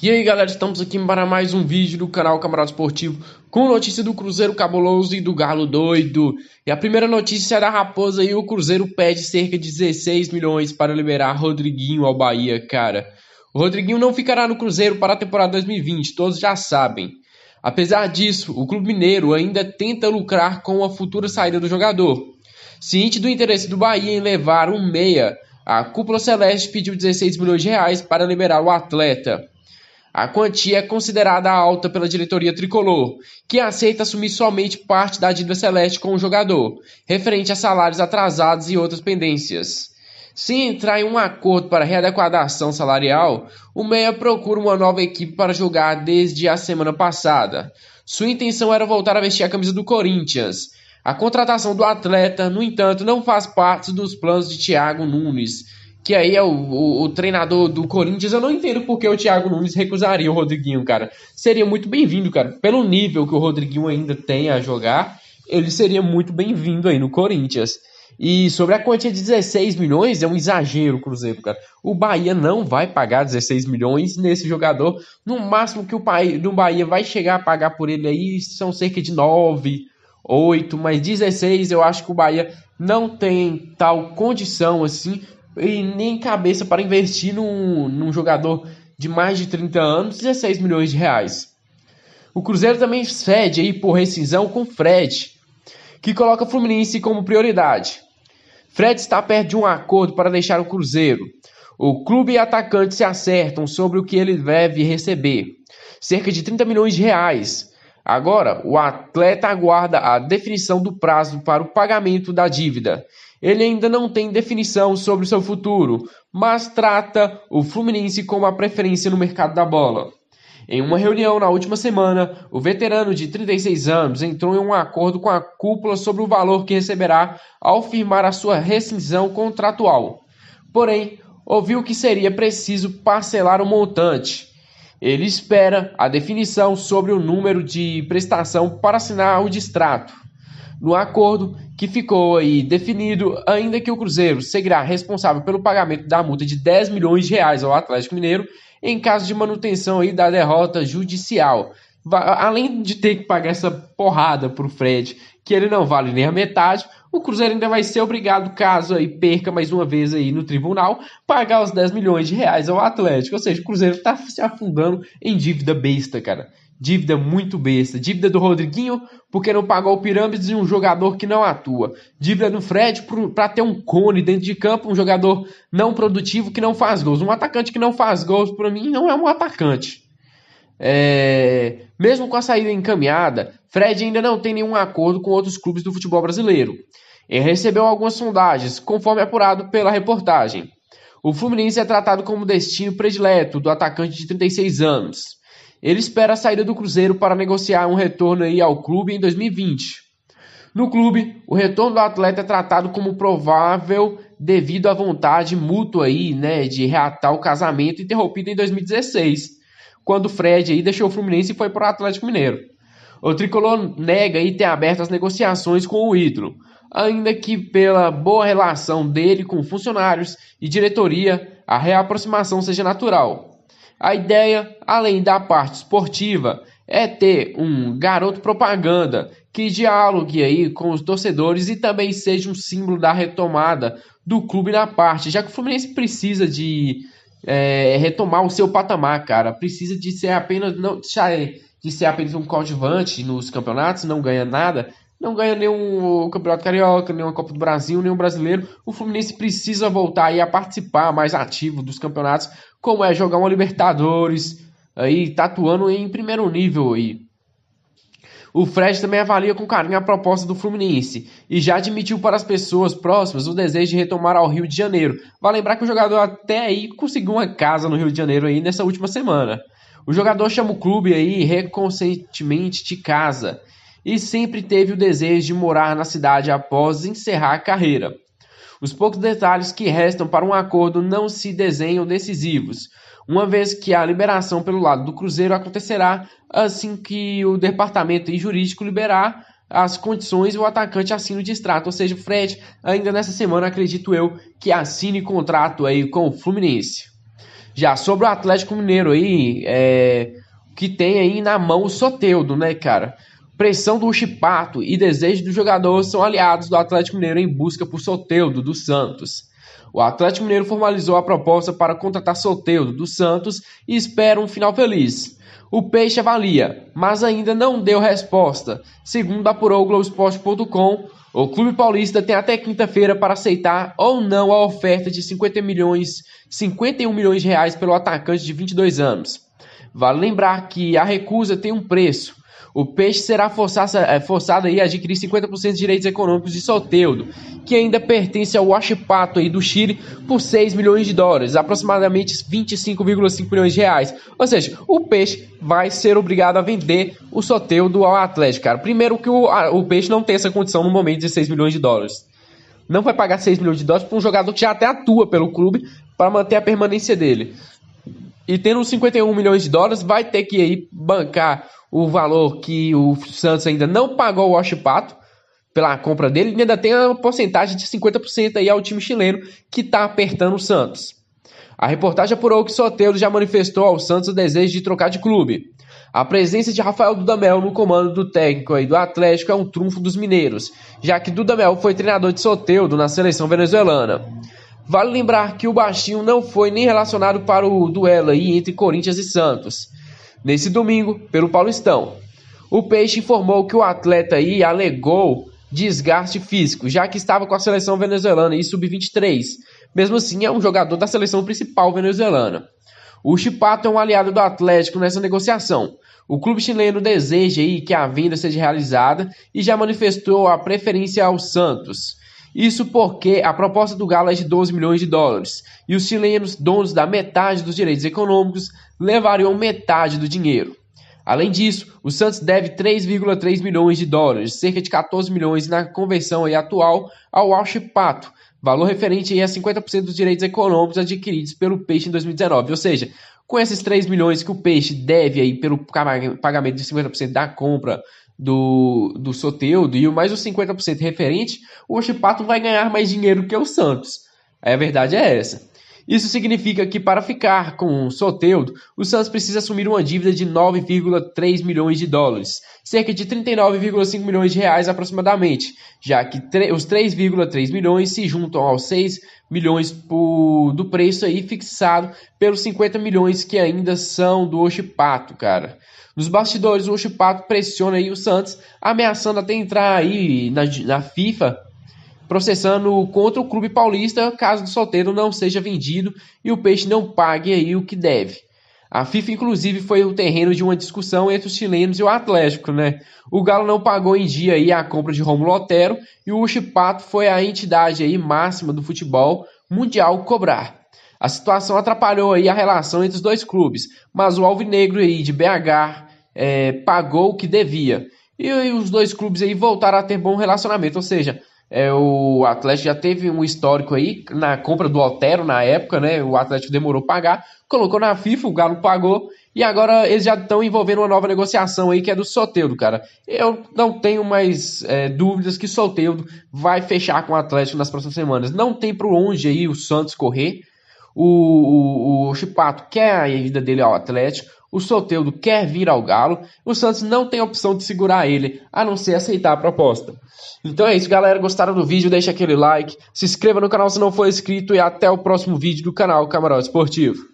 E aí galera, estamos aqui para mais um vídeo do canal Camarada Esportivo com notícia do Cruzeiro Cabuloso e do Galo Doido. E a primeira notícia é da Raposa aí, o Cruzeiro pede cerca de 16 milhões para liberar Rodriguinho ao Bahia, cara. O Rodriguinho não ficará no Cruzeiro para a temporada 2020, todos já sabem. Apesar disso, o Clube Mineiro ainda tenta lucrar com a futura saída do jogador. Ciente do interesse do Bahia em levar um meia, a Cúpula Celeste pediu 16 milhões de reais para liberar o atleta. A quantia é considerada alta pela diretoria tricolor, que aceita assumir somente parte da dívida celeste com o jogador, referente a salários atrasados e outras pendências. Se entrar em um acordo para readequação salarial, o meia procura uma nova equipe para jogar desde a semana passada. Sua intenção era voltar a vestir a camisa do Corinthians. A contratação do atleta, no entanto, não faz parte dos planos de Thiago Nunes, que aí é o treinador do Corinthians. Eu não entendo porque o Thiago Nunes recusaria o Rodriguinho, cara. Seria muito bem-vindo, cara. Pelo nível que o Rodriguinho ainda tem a jogar, ele seria muito bem-vindo aí no Corinthians. E sobre a quantia de 16 milhões, é um exagero o Cruzeiro, cara. O Bahia não vai pagar 16 milhões nesse jogador. No máximo que o Bahia vai chegar a pagar por ele aí são cerca de 9, 8, mas 16 eu acho que o Bahia não tem tal condição assim e nem cabeça para investir num jogador de mais de 30 anos, 16 milhões de reais. O Cruzeiro também cede aí por rescisão com Fred, que coloca o Fluminense como prioridade. Fred está perto de um acordo para deixar o Cruzeiro. O clube e atacante se acertam sobre o que ele deve receber, cerca de 30 milhões de reais. Agora, o atleta aguarda a definição do prazo para o pagamento da dívida. Ele ainda não tem definição sobre o seu futuro, mas trata o Fluminense como a preferência no mercado da bola. Em uma reunião na última semana, o veterano de 36 anos entrou em um acordo com a cúpula sobre o valor que receberá ao firmar a sua rescisão contratual. Porém, ouviu que seria preciso parcelar o montante. Ele espera a definição sobre o número de prestação para assinar o distrato. No acordo que ficou aí definido, ainda que o Cruzeiro seguirá responsável pelo pagamento da multa de 10 milhões de reais ao Atlético Mineiro em caso de manutenção aí da derrota judicial. Além de ter que pagar essa porrada pro Fred, que ele não vale nem a metade, o Cruzeiro ainda vai ser obrigado, caso aí perca mais uma vez aí no tribunal, pagar os 10 milhões de reais ao Atlético. Ou seja, o Cruzeiro tá se afundando em dívida besta, cara. Dívida muito besta. Dívida do Rodriguinho porque não pagou o Pirâmides e um jogador que não atua. Dívida do Fred para ter um cone dentro de campo, um jogador não produtivo que não faz gols. Um atacante que não faz gols, para mim, não é um atacante. Mesmo com a saída encaminhada, Fred ainda não tem nenhum acordo com outros clubes do futebol brasileiro. Ele recebeu algumas sondagens, conforme apurado pela reportagem. O Fluminense é tratado como destino predileto do atacante de 36 anos. Ele espera a saída do Cruzeiro para negociar um retorno aí ao clube em 2020. No clube, o retorno do atleta é tratado como provável devido à vontade mútua aí, né, de reatar o casamento interrompido em 2016, quando o Fred aí deixou o Fluminense e foi para o Atlético Mineiro. O tricolor nega aí ter aberto as negociações com o ídolo, ainda que pela boa relação dele com funcionários e diretoria, a reaproximação seja natural. A ideia, além da parte esportiva, é ter um garoto propaganda que dialogue aí com os torcedores e também seja um símbolo da retomada do clube na parte, já que o Fluminense precisa de retomar o seu patamar, cara. Precisa de ser apenas um coadjuvante nos campeonatos, não ganha nada. Não ganha nenhum Campeonato Carioca, nenhuma Copa do Brasil, nenhum brasileiro. O Fluminense precisa voltar aí a participar mais ativo dos campeonatos, como é jogar uma Libertadores, aí tá atuando em primeiro nível aí. O Fred também avalia com carinho a proposta do Fluminense e já admitiu para as pessoas próximas o desejo de retomar ao Rio de Janeiro. Vale lembrar que o jogador até aí conseguiu uma casa no Rio de Janeiro aí nessa última semana. O jogador chama o clube aí recorrentemente de casa e sempre teve o desejo de morar na cidade após encerrar a carreira. Os poucos detalhes que restam para um acordo não se desenham decisivos, uma vez que a liberação pelo lado do Cruzeiro acontecerá assim que o departamento jurídico liberar as condições e o atacante assina o distrato. Ou seja, o Fred ainda nessa semana, acredito eu, que assine contrato aí com o Fluminense. Já sobre o Atlético Mineiro aí, que tem aí na mão o Soteldo, né, cara? Pressão do Chipato e desejo do jogador são aliados do Atlético Mineiro em busca por Soteldo, do Santos. O Atlético Mineiro formalizou a proposta para contratar Soteldo, do Santos, e espera um final feliz. O Peixe avalia, mas ainda não deu resposta. Segundo apurou o Globoesporte.com, o Clube Paulista tem até quinta-feira para aceitar ou não a oferta de 51 milhões de reais pelo atacante de 22 anos. Vale lembrar que a recusa tem um preço. O Peixe será forçado aí a adquirir 50% de direitos econômicos de Soteldo, que ainda pertence ao Huachipato aí do Chile, por 6 milhões de dólares, aproximadamente 25,5 milhões de reais. Ou seja, o Peixe vai ser obrigado a vender o Soteldo ao Atlético, cara. Primeiro que o Peixe não tem essa condição no momento de 6 milhões de dólares. Não vai pagar 6 milhões de dólares para um jogador que já até atua pelo clube para manter a permanência dele. E tendo 51 milhões de dólares, vai ter que aí bancar o valor que o Santos ainda não pagou ao Huachipato pela compra dele, e ainda tem a porcentagem de 50% aí ao time chileno que está apertando o Santos. A reportagem apurou que Soteldo já manifestou ao Santos o desejo de trocar de clube. A presença de Rafael Dudamel no comando do técnico aí do Atlético é um trunfo dos mineiros, já que Dudamel foi treinador de Soteldo na seleção venezuelana. Vale lembrar que o baixinho não foi nem relacionado para o duelo aí entre Corinthians e Santos, nesse domingo, pelo Paulistão. O Peixe informou que o atleta aí alegou desgaste físico, já que estava com a seleção venezuelana e sub-23. Mesmo assim, é um jogador da seleção principal venezuelana. O Chipato é um aliado do Atlético nessa negociação. O clube chileno deseja aí que a venda seja realizada e já manifestou a preferência ao Santos. Isso porque a proposta do Galo é de 12 milhões de dólares e os chilenos, donos da metade dos direitos econômicos, levariam metade do dinheiro. Além disso, o Santos deve 3,3 milhões de dólares, cerca de 14 milhões na conversão aí atual, ao Huachipato, valor referente aí a 50% dos direitos econômicos adquiridos pelo Peixe em 2019. Ou seja, com esses 3 milhões que o Peixe deve aí pelo pagamento de 50% da compra do Soteldo e mais os 50% referente, o Huachipato vai ganhar mais dinheiro que o Santos. A verdade é essa. Isso significa que para ficar com o Soteldo, o Santos precisa assumir uma dívida de 9,3 milhões de dólares, cerca de 39,5 milhões de reais aproximadamente, já que os 3,3 milhões se juntam aos 6 milhões do preço aí fixado pelos 50 milhões que ainda são do Huachipato, cara. Nos bastidores, o Huachipato pressiona aí o Santos, ameaçando até entrar aí na FIFA, processando contra o clube paulista caso o Soteldo não seja vendido e o Peixe não pague aí o que deve. A FIFA, inclusive, foi o terreno de uma discussão entre os chilenos e o Atlético, né? O Galo não pagou em dia aí a compra de Rômulo Otero e o Huachipato foi a entidade aí máxima do futebol mundial cobrar. A situação atrapalhou aí a relação entre os dois clubes, mas o Alvinegro aí de BH pagou o que devia. E os dois clubes aí voltaram a ter bom relacionamento, ou seja, o Atlético já teve um histórico aí na compra do Otero na época, né? O Atlético demorou a pagar, colocou na FIFA, o Galo pagou e agora eles já estão envolvendo uma nova negociação aí que é do Soteldo, cara. Eu não tenho mais dúvidas que Soteldo vai fechar com o Atlético nas próximas semanas. Não tem por onde aí o Santos correr. O Chipato quer a ida dele ao Atlético. O Soteldo quer vir ao Galo. O Santos não tem opção de segurar ele, a não ser aceitar a proposta. Então é isso, galera. Gostaram do vídeo? Deixa aquele like. Se inscreva no canal se não for inscrito. E até o próximo vídeo do canal Camarote Esportivo.